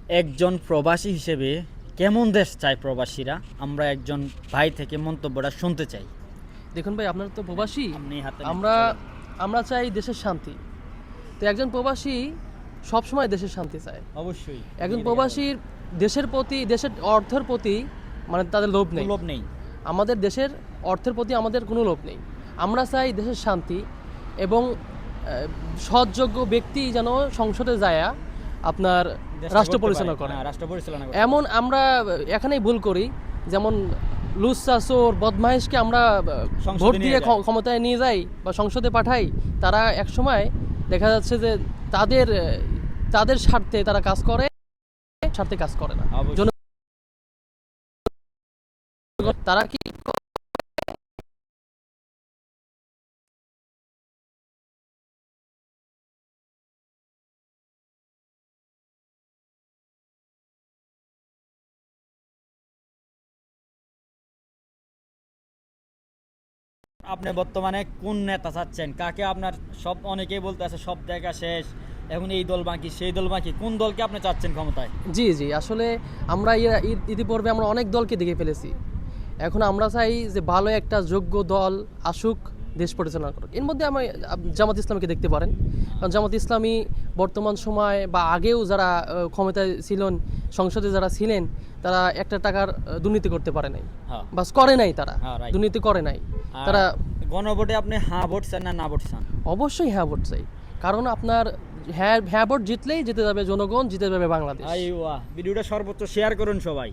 একজন প্রবাসী হিসেবে কেমন দেশ চায় প্রবাসীরা, আমরা একজন ভাই থেকে মন্তব্যটা শুনতে চাই। দেখুন ভাই, আপনারা তো প্রবাসী, আপনি হাতে আমরা আমরা চাই দেশের শান্তি। তো একজন প্রবাসী সবসময় দেশের শান্তি চায়। অবশ্যই একজন প্রবাসীর দেশের প্রতি, দেশের অর্থের প্রতি মানে তাদের লোভ নেই। লোভ নেই। আমাদের দেশের অর্থের প্রতি আমাদের কোনো লোভ নেই। আমরা চাই দেশের শান্তি এবং সৎযোগ্য ব্যক্তি যেন সংসদে যায় আপনার রাষ্ট্র পরিচালনা করে। রাষ্ট্র পরিচালনা করে। এমন আমরা এখানেই ভুল করি, যেমন লুচ্চা চোর বদমাইশকে আমরা সংসদে ভোট নিয়ে দিয়ে যাই। ক্ষমতায় নিয়ে যাই বা সংসদে পাঠাই। তারা একসময় দেখা যাচ্ছে যে তাদের তাদের স্বার্থে তারা কাজ করে, স্বার্থে কাজ করে না। অবশ্যই। তারা কি আপনি বর্তমানে কোন নেতা চাচ্ছেন, কাকে আপনার সব অনেকেই বলতে আছে সব দেখা শেষ, এখন এই দল বাকি সেই দল বাকি, কোন দলকে আপনি চাচ্ছেন ক্ষমতায়? জি জি, আসলে আমরা ইতিপূর্বে আমরা অনেক দলকে দেখে ফেলেছি। এখন আমরা চাই যে ভালো একটা যোগ্য দল আসুক, দেশ পরিচালনা করুক। এর মধ্যে আমি জামাত ইসলামকে দেখতে পারেন, কারণ জামাত ইসলামী বর্তমান সময় বা আগেও যারা ক্ষমতায় ছিলেন, সংসদে যারা ছিলেন, তারা একটা টাকার দুর্নীতি করতে পারে নাই, হ্যাঁ। বাস করে নাই, তারা হ্যাঁ, right. দুর্নীতি করে নাই। আর তারা গণভোটে আপনি হ্যাঁ ভোট চান না ভোট চান? অবশ্যই হ্যাঁ ভোট চাই, কারণ আপনার হ্যাঁ ভোট জিতলেই জিতে যাবে জনগণ, জিতে যাবে বাংলাদেশ। ভিডিওটা সর্বোচ্চ শেয়ার করুন সবাই।